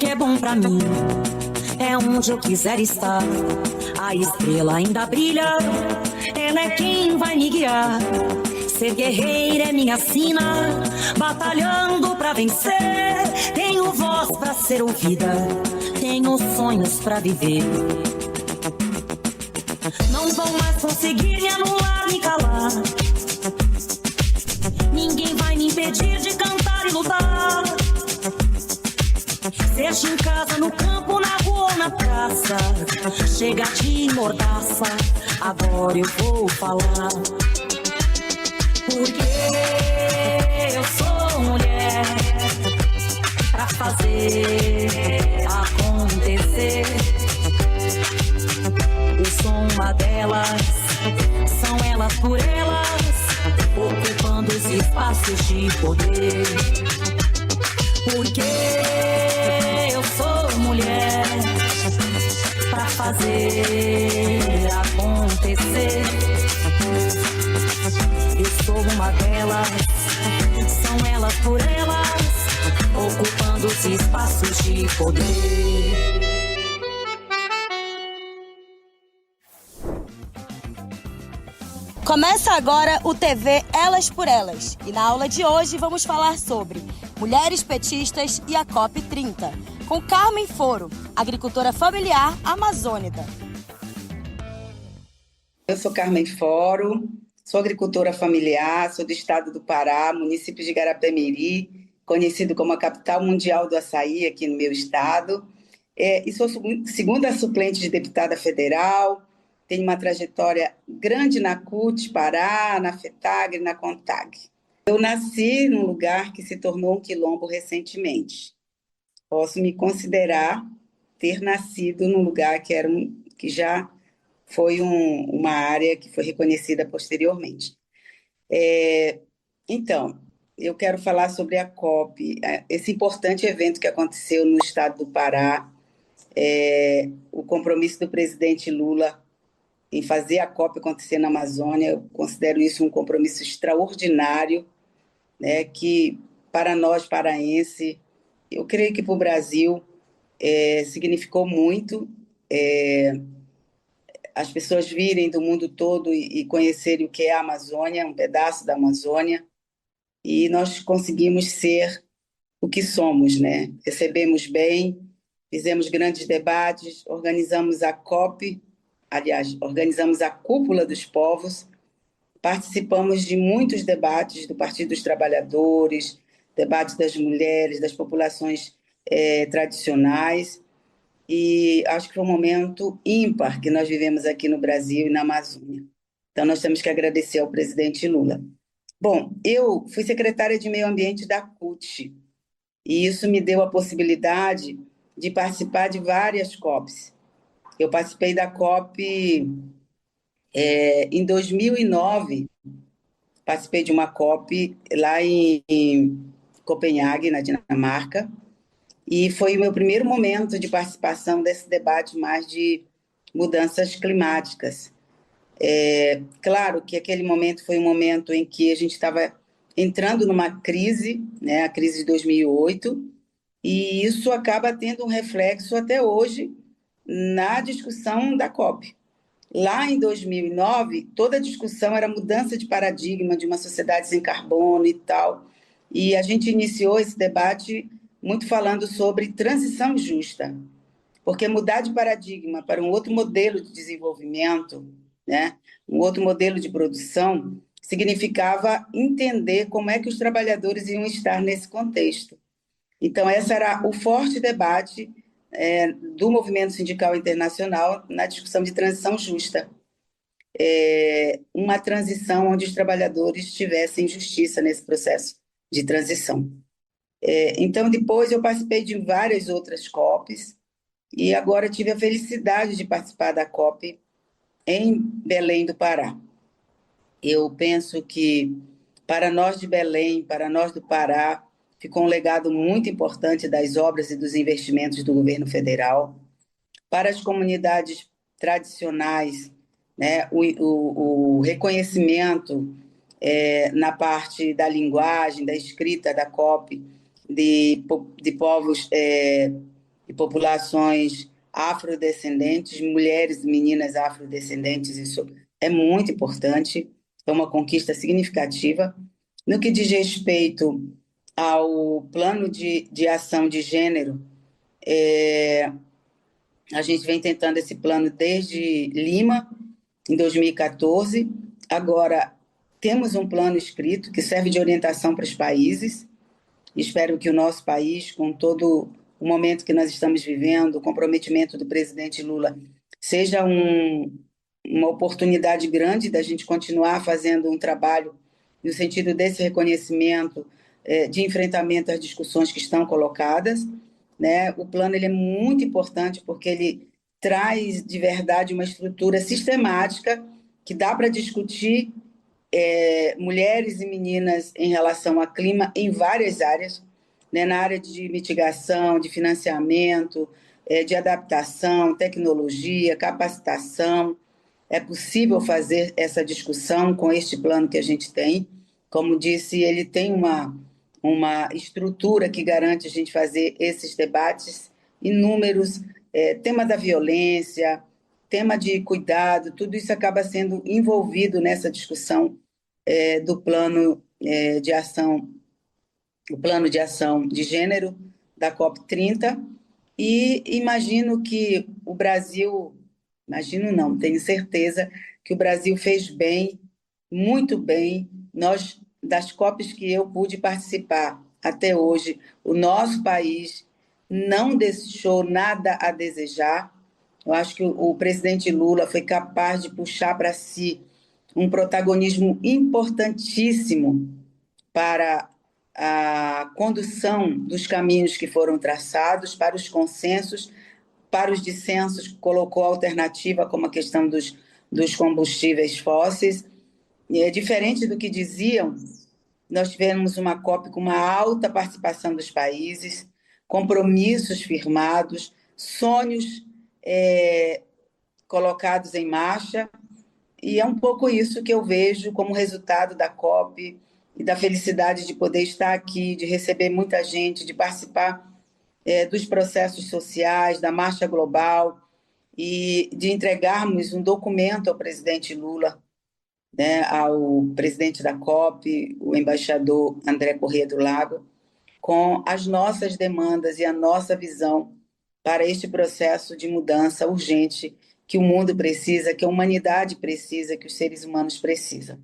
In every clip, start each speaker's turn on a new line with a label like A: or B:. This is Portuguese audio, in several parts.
A: que é bom pra mim é onde eu quiser estar. A estrela ainda brilha, ela é quem vai me guiar. Ser guerreira é minha sina, batalhando pra vencer. Tenho voz pra ser ouvida, tenho sonhos pra viver. Não vão mais conseguir me anular, me calar. Ninguém vai me impedir de cantar e lutar. Seja em casa, no campo, na rua ou na praça, chega de mordaça, agora eu vou falar. Porque eu sou mulher pra fazer acontecer. Eu sou uma delas, são elas por elas, ocupando os espaços de poder. Porque eu sou mulher pra fazer acontecer. Eu sou uma delas, são elas por elas, ocupando os espaços de poder.
B: Começa agora o TV Elas por Elas. E na aula de hoje vamos falar sobre mulheres petistas e a COP30, com Carmen Foro, agricultora familiar amazônica.
C: Eu sou Carmen Foro, sou agricultora familiar, sou do estado do Pará, município de Garapé-Miri, conhecido como a capital mundial do açaí aqui no meu estado. E sou segunda suplente de deputada federal. Tenho uma trajetória grande na CUT, Pará, na FETAG e na CONTAG. Eu nasci num lugar que se tornou um quilombo recentemente. Posso me considerar ter nascido num lugar que já foi uma área que foi reconhecida posteriormente. Então, eu quero falar sobre a COP, esse importante evento que aconteceu no estado do Pará, o compromisso do presidente Lula em fazer a COP acontecer na Amazônia. Eu considero isso um compromisso extraordinário, né, que para nós paraenses, eu creio que para o Brasil significou muito as pessoas virem do mundo todo e conhecerem o que é a Amazônia, um pedaço da Amazônia, e nós conseguimos ser o que somos, né? Recebemos bem, fizemos grandes debates, organizamos a COP, aliás, organizamos a Cúpula dos Povos, participamos de muitos debates do Partido dos Trabalhadores, debates das mulheres, das populações tradicionais, e acho que foi um momento ímpar que nós vivemos aqui no Brasil e na Amazônia. Então, nós temos que agradecer ao presidente Lula. Bom, eu fui secretária de Meio Ambiente da CUT, e isso me deu a possibilidade de participar de várias COPs. Eu participei da COP em 2009, participei de uma COP lá em Copenhague, na Dinamarca, e foi o meu primeiro momento de participação desse debate mais de mudanças climáticas. Claro que aquele momento foi um momento em que a gente estava entrando numa crise, né, a crise de 2008, e isso acaba tendo um reflexo até hoje na discussão da COP. Lá em 2009, toda a discussão era mudança de paradigma de uma sociedade sem carbono e tal, e a gente iniciou esse debate muito falando sobre transição justa, porque mudar de paradigma para um outro modelo de desenvolvimento, né, um outro modelo de produção, significava entender como é que os trabalhadores iam estar nesse contexto. Então, esse era o forte debate do movimento sindical internacional na discussão de transição justa. Uma transição onde os trabalhadores tivessem justiça nesse processo de transição. Então, depois eu participei de várias outras COPs e agora tive a felicidade de participar da COP em Belém do Pará. Eu penso que para nós de Belém, para nós do Pará, ficou um legado muito importante das obras e dos investimentos do governo federal. Para as comunidades tradicionais, né, o reconhecimento na parte da linguagem, da escrita da COP, de povos e populações afrodescendentes, mulheres e meninas afrodescendentes. Isso é muito importante, é uma conquista significativa. No que diz respeito ao plano de ação de gênero, a gente vem tentando esse plano desde Lima, em 2014. Agora, temos um plano escrito que serve de orientação para os países. Espero que o nosso país, com todo o momento que nós estamos vivendo, o comprometimento do presidente Lula, seja uma oportunidade grande da gente continuar fazendo um trabalho no sentido desse reconhecimento, de enfrentamento às discussões que estão colocadas, né? O plano ele é muito importante porque ele traz de verdade uma estrutura sistemática que dá para discutir mulheres e meninas em relação ao clima em várias áreas, né? Na área de mitigação, de financiamento, de adaptação, tecnologia, capacitação. É possível fazer essa discussão com este plano que a gente tem. Como disse, ele tem uma estrutura que garante a gente fazer esses debates inúmeros, tema da violência, tema de cuidado, tudo isso acaba sendo envolvido nessa discussão do plano de ação, o plano de ação de gênero da COP30, e imagino que o Brasil, imagino não, tenho certeza que o Brasil fez bem, muito bem. Nós, das COPs que eu pude participar até hoje, o nosso país não deixou nada a desejar. Eu acho que o presidente Lula foi capaz de puxar para si um protagonismo importantíssimo para a condução dos caminhos que foram traçados, para os consensos, para os dissensos, colocou alternativa como a questão dos combustíveis fósseis. E diferente do que diziam, nós tivemos uma COP com uma alta participação dos países, compromissos firmados, sonhos colocados em marcha, e é um pouco isso que eu vejo como resultado da COP e da felicidade de poder estar aqui, de receber muita gente, de participar dos processos sociais, da Marcha Global, e de entregarmos um documento ao presidente Lula, né, ao presidente da COP, o embaixador André Corrêa do Lago, com as nossas demandas e a nossa visão para este processo de mudança urgente que o mundo precisa, que a humanidade precisa, que os seres humanos precisam.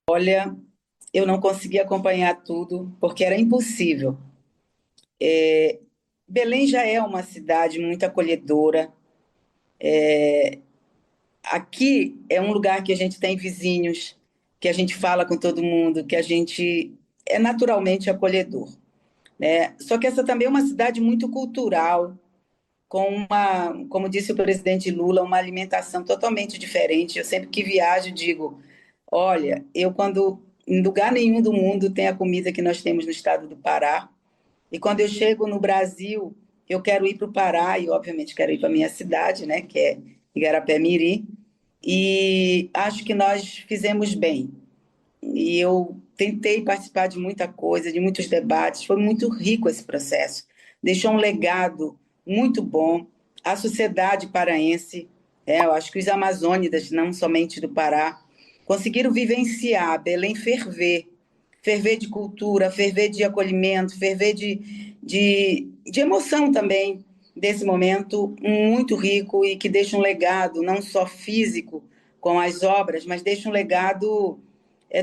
C: Olha, eu não consegui acompanhar tudo, porque era impossível. Belém já é uma cidade muito acolhedora. Aqui é um lugar que a gente tem vizinhos, que a gente fala com todo mundo, que a gente é naturalmente acolhedor, né? Só que essa também é uma cidade muito cultural, com como disse o presidente Lula, uma alimentação totalmente diferente. Eu sempre que viajo digo, olha, quando em lugar nenhum do mundo tem a comida que nós temos no estado do Pará, e quando eu chego no Brasil, eu quero ir para o Pará, e obviamente quero ir para a minha cidade, né, que é Igarapé-Miri, e acho que nós fizemos bem. E eu tentei participar de muita coisa, de muitos debates, foi muito rico esse processo. Deixou um legado muito bom à sociedade paraense. Eu acho que os amazônidas, não somente do Pará, conseguiram vivenciar Belém ferver de cultura, ferver de acolhimento, ferver de emoção também, desse momento muito rico e que deixa um legado não só físico com as obras, mas deixa um legado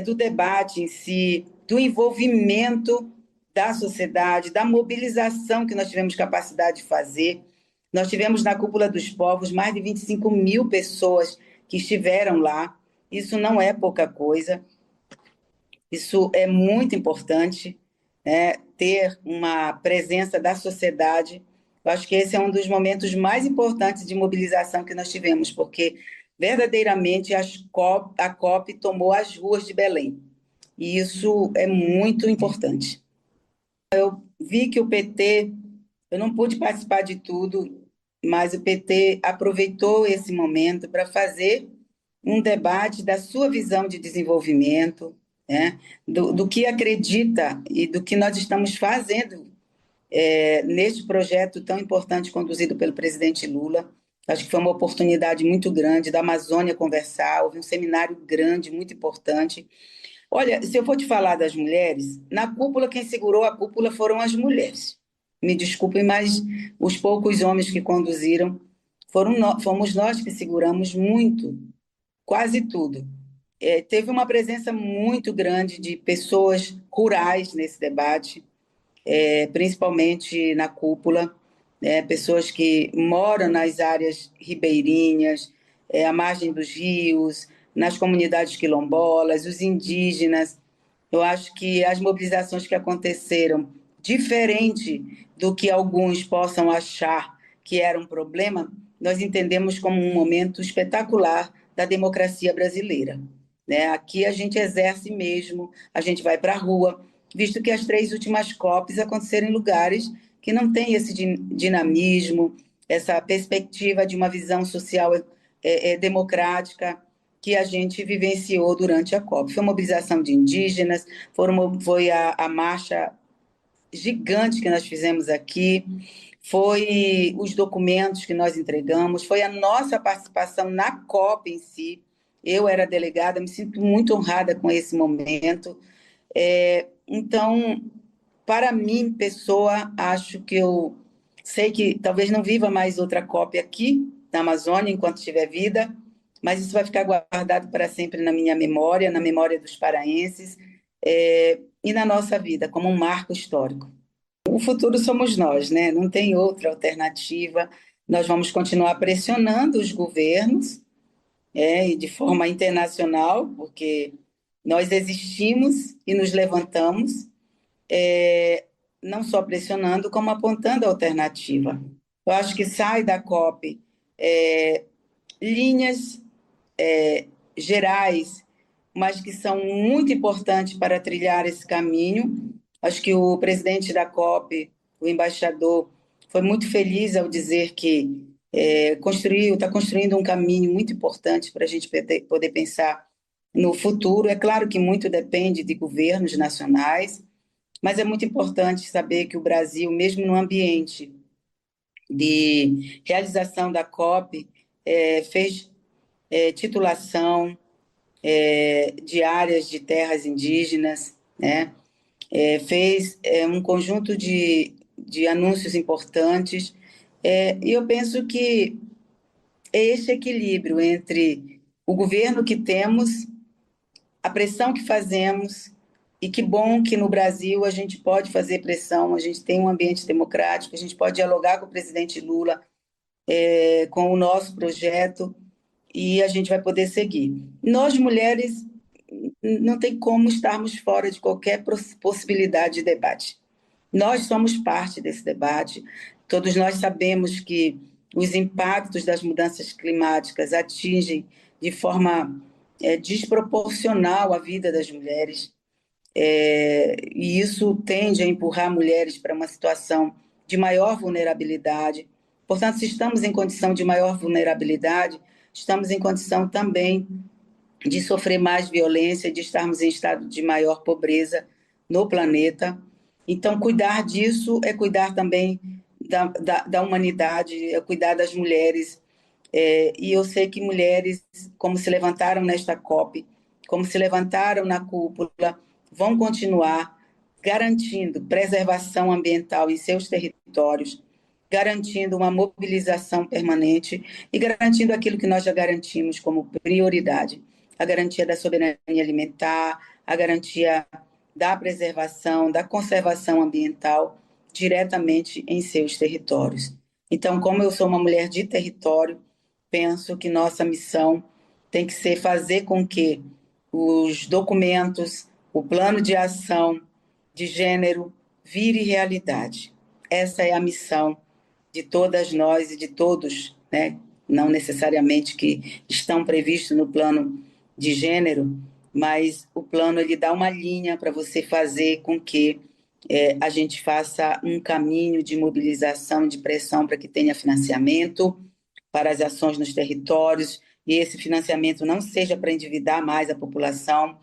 C: do debate em si, do envolvimento da sociedade, da mobilização que nós tivemos capacidade de fazer. Nós tivemos na Cúpula dos Povos mais de 25 mil pessoas que estiveram lá. Isso não é pouca coisa. Isso é muito importante, né? Ter uma presença da sociedade. Eu acho que esse é um dos momentos mais importantes de mobilização que nós tivemos, porque verdadeiramente a COP tomou as ruas de Belém. E isso é muito importante. Eu vi que o PT, eu não pude participar de tudo, mas o PT aproveitou esse momento para fazer um debate da sua visão de desenvolvimento, né? do que acredita e do que nós estamos fazendo neste projeto tão importante conduzido pelo presidente Lula. Acho que foi uma oportunidade muito grande da Amazônia conversar, houve um seminário grande, muito importante. Olha, se eu for te falar das mulheres, na cúpula, quem segurou a cúpula foram as mulheres. Me desculpem, mas os poucos homens que conduziram fomos nós que seguramos muito, quase tudo. Teve uma presença muito grande de pessoas rurais nesse debate, principalmente na cúpula, pessoas que moram nas áreas ribeirinhas, à margem dos rios, nas comunidades quilombolas, os indígenas. Eu acho que as mobilizações que aconteceram, diferente do que alguns possam achar que era um problema, nós entendemos como um momento espetacular da democracia brasileira. Né? Aqui a gente exerce mesmo, a gente vai para a rua, visto que as 3 últimas COPs aconteceram em lugares que não têm esse dinamismo, essa perspectiva de uma visão social democrática que a gente vivenciou durante a COP. Foi a mobilização de indígenas, foi a marcha gigante que nós fizemos aqui, foi os documentos que nós entregamos, foi a nossa participação na COP em si. Eu era delegada, me sinto muito honrada com esse momento. Então, para mim, pessoa, acho que eu sei que talvez não viva mais outra COP aqui na Amazônia enquanto tiver vida, mas isso vai ficar guardado para sempre na minha memória, na memória dos paraenses, e na nossa vida, como um marco histórico. O futuro somos nós, né? Não tem outra alternativa. Nós vamos continuar pressionando os governos, e de forma internacional, porque nós existimos e nos levantamos, não só pressionando, como apontando a alternativa. Eu acho que sai da COP linhas gerais, mas que são muito importantes para trilhar esse caminho. Acho que o presidente da COP, o embaixador, foi muito feliz ao dizer que está construindo um caminho muito importante para a gente poder pensar no futuro. É claro que muito depende de governos nacionais, mas é muito importante saber que o Brasil, mesmo no ambiente de realização da COP, fez titulação de áreas de terras indígenas, né? Fez um conjunto de anúncios importantes, e eu penso que é esse equilíbrio entre o governo que temos, a pressão que fazemos, e que bom que no Brasil a gente pode fazer pressão, a gente tem um ambiente democrático, a gente pode dialogar com o presidente Lula, com o nosso projeto, e a gente vai poder seguir. Nós, mulheres, não tem como estarmos fora de qualquer possibilidade de debate. Nós somos parte desse debate, todos nós sabemos que os impactos das mudanças climáticas atingem de forma desproporcional a vida das mulheres, e isso tende a empurrar mulheres para uma situação de maior vulnerabilidade. Portanto, se estamos em condição de maior vulnerabilidade, estamos em condição também de sofrer mais violência, de estarmos em estado de maior pobreza no planeta. Então, cuidar disso é cuidar também da humanidade, é cuidar das mulheres. E eu sei que mulheres, como se levantaram nesta COP, como se levantaram na cúpula, vão continuar garantindo preservação ambiental em seus territórios, garantindo uma mobilização permanente e garantindo aquilo que nós já garantimos como prioridade: a garantia da soberania alimentar, a garantia da preservação, da conservação ambiental diretamente em seus territórios. Então, como eu sou uma mulher de território, penso que nossa missão tem que ser fazer com que os documentos, o plano de ação de gênero vire realidade. Essa é a missão de todas nós e de todos, né? Não necessariamente que estão previstos no plano de gênero, mas o plano ele dá uma linha para você fazer com que a gente faça um caminho de mobilização, de pressão para que tenha financiamento para as ações nos territórios, e esse financiamento não seja para endividar mais a população,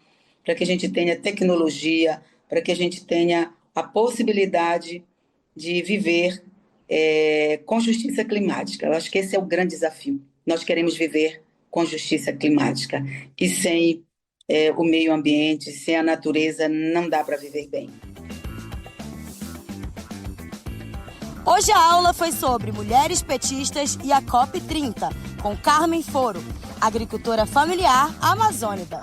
C: para que a gente tenha tecnologia, para que a gente tenha a possibilidade de viver com justiça climática. Eu acho que esse é o grande desafio. Nós queremos viver com justiça climática e sem o meio ambiente, sem a natureza, não dá para viver bem.
B: Hoje a aula foi sobre mulheres petistas e a COP30, com Carmen Foro, agricultora familiar amazônica.